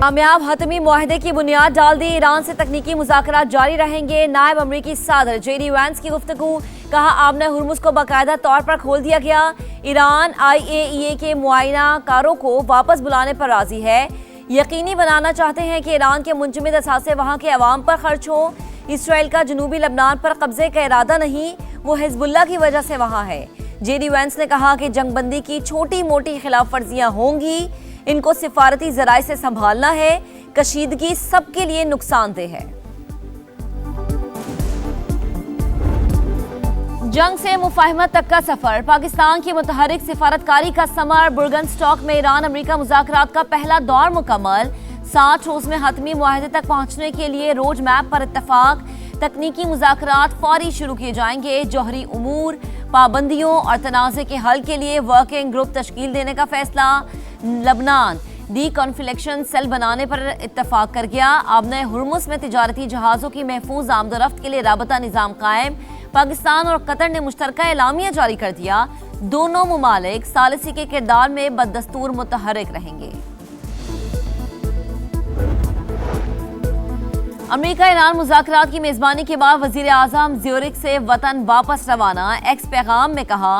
कामयाब हतमी मुआहदे की बुनियाद डाल दी, ईरान से तकनीकी मुज़ाकरात जारी रहेंगे। नायब अमरीकी सदर जेडी वैंस की गुफ्तगू, कहा आबने हुर्मुज़ को बाकायदा तौर पर खोल दिया गया। ईरान IAEA के मुआयना कारों को वापस बुलाने पर राजी है। यकीनी बनाना चाहते हैं कि ईरान के मुंजमद असासे वहाँ के अवाम पर खर्च हो। इसराइल का जनूबी लबनान पर कब्जे का इरादा नहीं, वो हिजबुल्लाह की वजह से वहाँ है। जेडी वैंस ने कहा कि जंगबंदी की छोटी मोटी खिलाफ वर्जियाँ होंगी, इनको सिफारती जराए से संभालना है। कशीदगी सबके लिए नुकसानदेह है। जंग से मुफाहमत तक का सफर, पाकिस्तान की मुतहरिक सिफारतकारी का समर। बुर्गनस्टॉक में ईरान अमेरिका मुज़ाकरात का पहला दौर मुकम्मल। 60 रोज में हतमी मुआहदे तक पहुंचने के लिए रोड मैप पर इत्तफाक। तकनीकी मुज़ाकरात फौरी शुरू किए जाएंगे। जौहरी उमूर, पाबंदियों और तनाज़े के हल के लिए वर्किंग ग्रुप तश्कील देने का फैसला। लबनान डी कॉन्फ्लिक्शन सेल बनाने पर इत्तफाक कर गया। आबने हुर्मुज़ में तिजारती जहाज़ों की महफूज आमदोरफ्त के लिए राबता निज़ाम कायम। पाकिस्तान और कतर ने मुश्तरका एलामिया जारी कर दिया। दोनों मुमालिक सालिसी के किरदार में बददस्तूर मुतहरिक रहेंगे। अमेरिका ईरान मुज़ाकरात की मेज़बानी के बाद वज़ीर आज़म ज़्यूरिख से वतन वापस रवाना। एक्स पैगाम में कहा,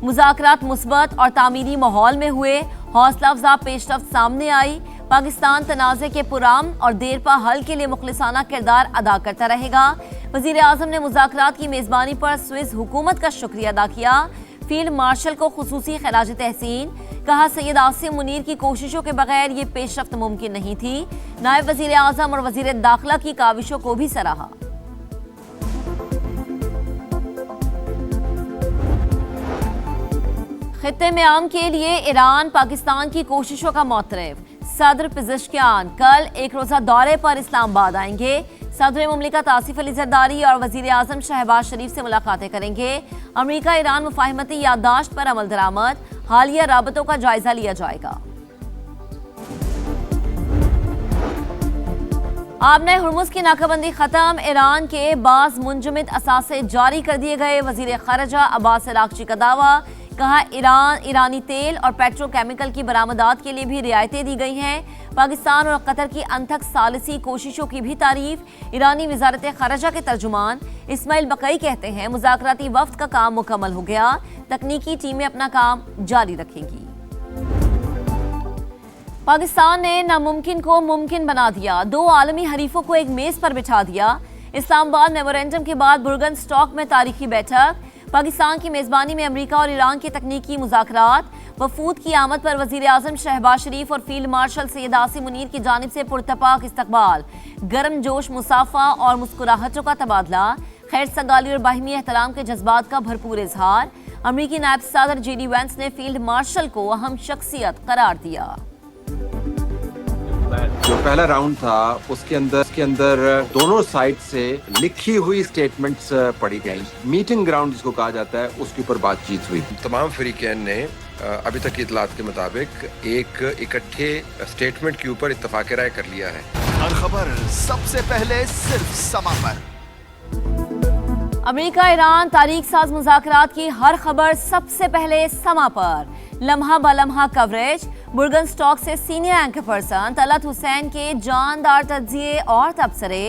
मुज़ाकरात मुस्बत और तामीरी माहौल में हुए, हौसला अफजा पेशरफ्त सामने आई। पाकिस्तान तनाज़े के पुराम और देरपा हल के लिए मुखलिसाना किरदार अदा करता रहेगा। वज़ीर आज़म ने मुज़ाकरात की मेज़बानी पर स्विस हुकूमत का शुक्रिया अदा किया। फील्ड मार्शल को खुसूसी खराज तहसीन, कहा सैयद आसिम मुनीर की कोशिशों के बगैर ये पेशरफ्त मुमकिन नहीं थी। नायब वज़ीर आज़म और वज़ीर दाखिला की काविशों को भी सराहा। खित्ते में आम के लिए ईरान पाकिस्तान की कोशिशों का मोतरफ। सदर पिज़ेशकियान कल एक रोज़ा दौरे पर इस्लामाबाद आएंगे। सदर मुमलिकत आसिफ अली जरदारी और वज़ीर आज़म शहबाज शरीफ से मुलाकातें करेंगे। अमेरिका ईरान मुफाहमती याददाश्त पर अमल दरामद, हालिया राबतों का जायजा लिया जाएगा। आबने हुर्मुज़ की नाकाबंदी खत्म, ईरान के बाज़ मुंजमद असासे जारी कर दिए गए। वज़ीर ख़ारजा अब्बास अराग़ची का दावा, कहा ईरानी तेल और पेट्रोकेमिकल की बरामदात के लिए भी रियायतें दी गई हैं। पाकिस्तान और कतर की अनथक सालिसी कोशिशों की भी तारीफ। ईरानी वज़ारत ख़ारजा के तर्जुमान इस्माइल बकई कहते हैं, मुज़ाकराती वफ़्द का काम मुकम्मल हो गया, तकनीकी टीमें अपना काम जारी रखेंगी। पाकिस्तान ने नामुमकिन को मुमकिन बना दिया, 2 आलमी हरीफों को एक मेज़ पर बिठा दिया। इस्लामाबाद मेमोरेंडम के बाद बुर्गनस्टॉक में तारीखी बैठक। पाकिस्तान की मेज़बानी में अमेरिका और ईरान के तकनीकी मुज़ाकरात। वफूद की आमद पर वज़ीर आज़म शहबाज शरीफ और फील्ड मार्शल सैयद आसिम मुनीर की जानिब से पुरतपाक इस्तकबाल, गर्म जोश मुसाफा और मुस्कुराहटों का तबादला, खैर सगाली और बाहिमी एहतराम के जज्बात का भरपूर इजहार। अमेरिकी नायब सदर जेडी वैंस ने फील्ड मार्शल को अहम शख्सियत करार दिया। जो पहला राउंड था उसके अंदर दोनों साइड से लिखी हुई स्टेटमेंट्स पढ़ी गई। मीटिंग ग्राउंड जिसको कहा जाता है उसके ऊपर बातचीत हुई। तमाम फरीकैन ने अभी तक की इतलात के मुताबिक एक इकट्ठे स्टेटमेंट के ऊपर इत्तफाक राय कर लिया है। हर खबर सबसे पहले सिर्फ समा पर। अमेरिका ईरान तारीख साज मुज़ाकरात की हर खबर सबसे पहले समा पर। लम्हा बलम्हा कवरेज। बुर्गनस्टॉक से senior anchor person Talat Hussain के जानदार तज्जिए और तबसरे।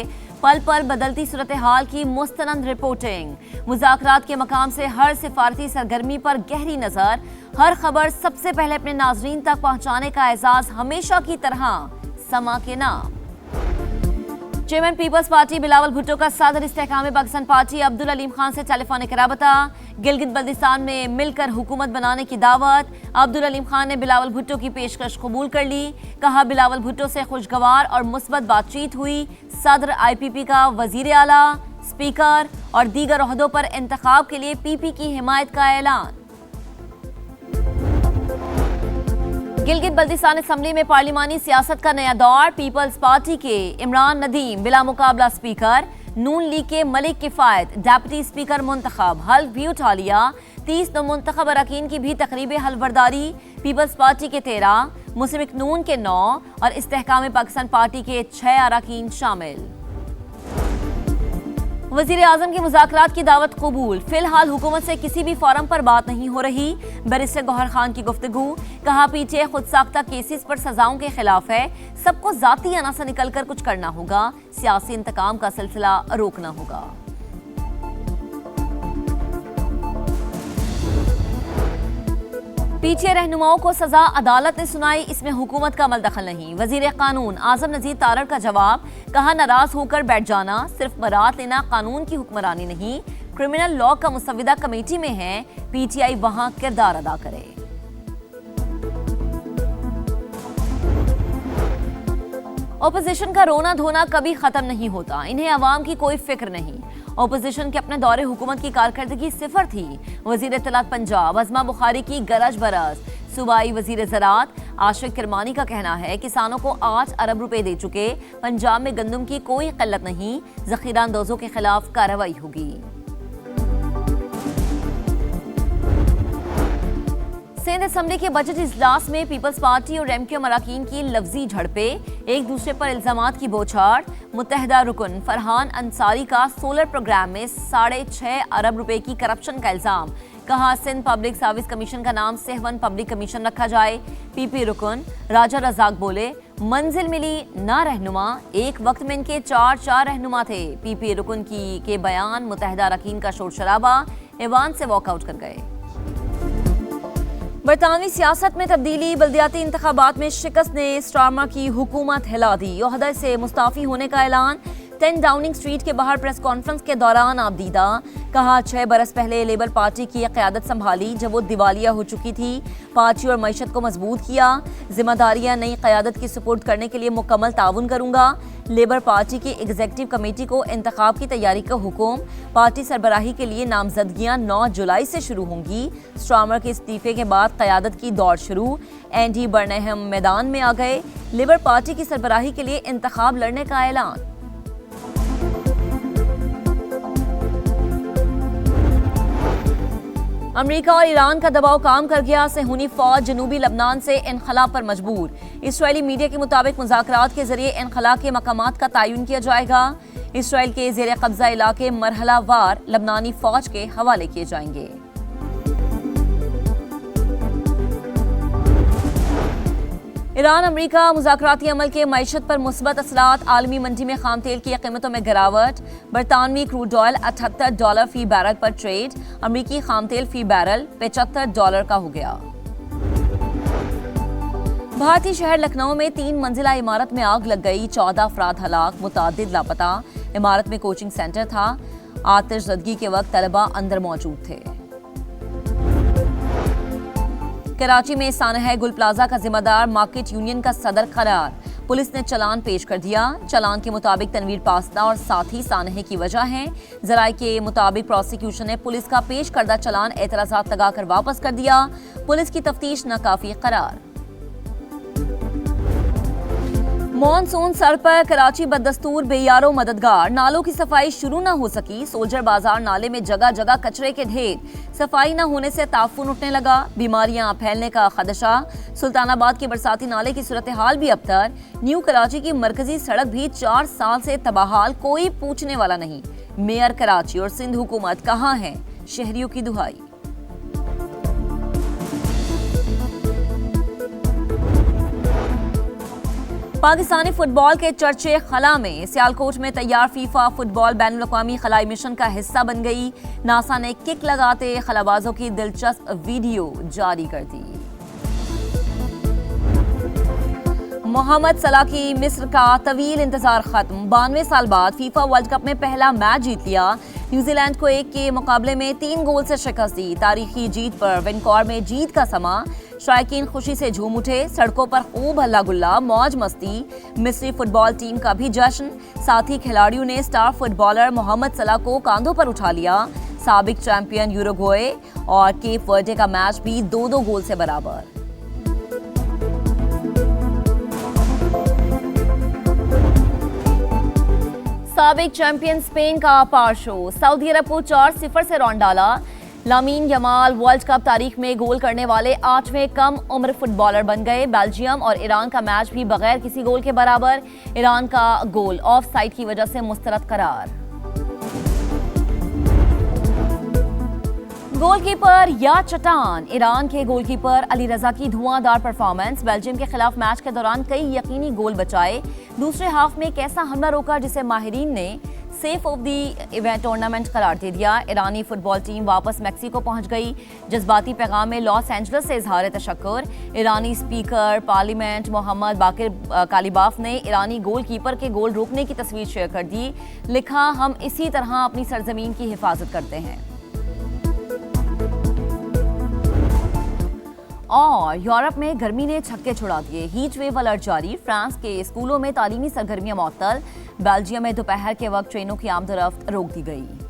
पल पल बदलती सूरत हाल की मुस्तनद रिपोर्टिंग। मुज़ाकरात के मकाम से हर सिफारती सरगर्मी पर गहरी नज़र। हर खबर सबसे पहले अपने नाजरीन तक पहुँचाने का एजाज़ हमेशा की तरह समा के नाम। Chairman People's Party Bilawal Bhutto का सदर इस्तेहकाम पाकिस्तान पार्टी अब्दुल अलीम खान से टेलीफोनिक राबता। गिलगित बल्दिस्तान में मिलकर हुकूमत बनाने की दावत। अब्दुल अलीम खान ने बिलावल भुट्टो की पेशकश कबूल कर ली। कहा बिलावल भुट्टो से खुशगवार और मुस्बत बातचीत हुई। सदर IPP का वजीर आला, स्पीकर और दीगर ओहदों पर इंतखाब के लिए PP की हिमायत का ऐलान। गिलगित बल्दिस्तान असम्बली में पार्लिमानी सियासत का नया दौर। पीपल्स पार्टी के इमरान नदीम बिला मुकाबला स्पीकर। नून लीग के मलिक किफ़ायत डेप्यूटी स्पीकर मुंतखब, हल्फ भी उठा लिया। 30 मुंतखब अरकान की भी तकरीब हल्फबरदारी। पीपल्स पार्टी के 13, मुस्लिम लीग नून के 9 और इस्तेहकाम पाकिस्तान पार्टी के 6 अरकान शामिल। वजीर आजम की मुज़ाकरात की दावत कबूल, फिलहाल हुकूमत से किसी भी फोरम पर बात नहीं हो रही। बैरिस्टर गौहर खान की गुफ्तगू, कहा पीटीआई खुद साख्ता केसेस पर सजाओं के खिलाफ है, सबको जाती अना से निकलकर कुछ करना होगा, सियासी इंतकाम का सिलसिला रोकना होगा। पीटीआई रहनुमाओं को सजा अदालत ने सुनाई, इसमें हुकूमत का अमल दखल नहीं। वजीर कानून आजम नजीर तारड़ का जवाब, कहा नाराज होकर बैठ जाना, सिर्फ बरात लेना कानून की हुक्मरानी नहीं, क्रिमिनल लॉ का मुसव्विदा कमेटी में है, पीटीआई वहां किरदार अदा करे। ओपोजिशन का रोना धोना कभी खत्म नहीं होता, इन्हें अवाम की कोई फिक्र नहीं। ओपोजिशन के अपने दौरे हुकूमत की कारकर्दगी सिफर थी। वजीर इत्तलात पंजाब अज़मा बुखारी की गरज बरस। सूबाई वजीर ज़राअत आशिक किरमानी का कहना है किसानों को 8 अरब रुपए दे चुके, पंजाब में गंदम की कोई किल्लत नहीं, ज़ख़ीरा अंदोज़ों के खिलाफ कार्रवाई होगी। सिंध असम्बली के बजट इजलास में पीपल्स पार्टी और एमक्यू मराकीन की लफ्जी झड़पे, एक दूसरे पर इल्जामात की बौछार। मुत्तहदा रुकन फरहान अंसारी का सोलर प्रोग्राम में 6.5 अरब रुपए की करप्शन का इल्जाम, कहा सिंध पब्लिक सर्विस कमीशन का नाम सेहवन पब्लिक कमीशन रखा जाए। पीपी रुकन राजा रजाक बोले, मंजिल मिली ना रहनुमा, एक वक्त में इनके 4 रहनुमा थे। पीपी रुकन के बयान मुत्तहदा अरकान का शोर शराबा, ऐवान से वॉकआउट कर गए। बरतानवी सियासत में तब्दीली, बल्दियाती इंतखाबात में शिकस्त ने स्टार्मर की हुकूमत हिला दी, ओहदे से मुस्ताफी होने का ऐलान। 10 डाउनिंग स्ट्रीट के बाहर प्रेस कॉन्फ्रेंस के दौरान आबदीदा, कहा 6 बरस पहले लेबर पार्टी की क़यादत संभाली जब वो दिवालिया हो चुकी थी, पार्टी और मईशत को मजबूत किया, जिम्मेदारियां नई क़यादत की सुपुर्द करने के लिए मुकम्मल ताउन करूंगा। लेबर पार्टी की एग्जीक्यूटिव कमेटी को इंतखाब की तैयारी का हुक्म, पार्टी सरबराही के लिए नामजदगियां 9 जुलाई से शुरू होंगी। स्टार्मर के इस्तीफे के बाद क़यादत की दौड़ शुरू, एंडी बर्नहम मैदान में आ गए, लेबर पार्टी की सरबराही के लिए इंतखाब लड़ने का ऐलान। अमेरिका और ईरान का दबाव काम कर गया, सेहूनी फौज जनूबी लबनान से इनखला पर मजबूर। इसराइली मीडिया के मुताबिक मुज़ाकरात के जरिए इनखला के मकामात का तयन किया जाएगा। इसराइल के ज़ेर कब्जा इलाके मरहला वार लबनानी फौज के हवाले किए जाएंगे। ईरान अमेरिका मुज़ाकराती अमल के मईशत पर मुस्बत असरात, आलमी मंडी में खाम तेल की कीमतों में गिरावट। बरतानवी क्रूड ऑयल $78 फी बैरल पर ट्रेड, अमरीकी खाम तेल फी बैरल $75 का हो गया। भारतीय शहर लखनऊ में 3 मंजिला इमारत में आग लग गई, 14 अफराद हलाक, मुतादिद लापता। इमारत में कोचिंग सेंटर था, आतिशज़दगी के वक्त तलबा अंदर मौजूद थे। कराची में सानह गुल प्लाजा का जिम्मेदार मार्केट यूनियन का सदर करार, पुलिस ने चलान पेश कर दिया। चलान के मुताबिक तनवीर पास्ता और साथी सानह की वजह है। जराये के मुताबिक प्रोसिक्यूशन ने पुलिस का पेश करदा चलान एतराजात लगाकर वापस कर दिया। पुलिस की तफ्तीश नाकाफी करार। मॉनसून सर पर कराची बददस्तूर बेयारो मददगार, नालों की सफाई शुरू न हो सकी। सोल्जर बाजार नाले में जगह जगह कचरे के ढेर, सफाई न होने से ताफून उठने लगा, बीमारियां फैलने का खदशा। सुल्तानाबाद के बरसाती नाले की सूरत हाल भी अबतर। न्यू कराची की मरकजी सड़क भी 4 साल से तबाहाल, कोई पूछने वाला नहीं। मेयर कराची और सिंध हुकूमत कहाँ है, शहरियों की दुहाई। पाकिस्तानी फुटबॉल के चर्चे खला में, सियालकोट में तैयार फीफा फुटबॉल बैनुल-अक़वामी खलाई मिशन का हिस्सा बन गई। नासा ने किक लगाते खलाबाजों की दिलचस्प वीडियो जारी कर दी। मोहम्मद सलाह की मिस्र का तवील इंतजार खत्म, 92 साल बाद फीफा वर्ल्ड कप में पहला मैच जीत लिया। न्यूजीलैंड को 1 के मुकाबले में 3 गोल से शिकस्त दी। तारीखी जीत पर वेनकॉर में जीत का समा, शायकीन खुशी से झूम उठे, सड़कों पर खूब हल्ला गुल्ला, मौज मस्ती। मिस्री फुटबॉल टीम का भी जश्न, साथी खिलाड़ियों ने स्टार फुटबॉलर मोहम्मद सलाह को कांधों पर उठा लिया। साबिक चैंपियन यूरुग्वे और केप वर्डे का मैच भी 2-2 गोल से बराबर। साबिक चैंपियन स्पेन का अपार शो, सऊदी अरब को 4-0 से रौंद डाला। लामीन यमाल वर्ल्ड कप तारीख में गोल करने वाले 8वें कम उम्र फुटबॉलर बन गए। बेल्जियम और ईरान का मैच भी बगैर किसी गोल के बराबर। ईरान का गोल ऑफ साइड की वजह से मुस्तरद करार। गोलकीपर या चट्टान, ईरान के गोलकीपर अली रजा की धुआंधार परफॉर्मेंस। बेल्जियम के खिलाफ मैच के दौरान कई यकीनी गोल बचाए। दूसरे हाफ में एक ऐसा हमला रोका जिसे माहिरीन ने safe of the event tournament करार दे दिया। ईरानी फुटबॉल टीम वापस मैक्सिको पहुंच गई। जज्बाती पैगाम में लॉस एंजल्स से इजहार तशक्कुर। ईरानी स्पीकर पार्लियामेंट मोहम्मद बाकिर कालिबाफ ने ईरानी गोलकीपर के गोल रोकने की तस्वीर शेयर कर दी। लिखा, हम इसी तरह अपनी सरजमीन की हिफाजत करते हैं। और यूरोप में गर्मी ने छक्के छुड़ा दिए। हीट वेव अलर्ट जारी। फ्रांस के स्कूलों में तालीमी सरगर्मियां मुअत्तल। बेल्जियम में दोपहर के वक्त ट्रेनों की आमदोरफ्त रोक दी गई।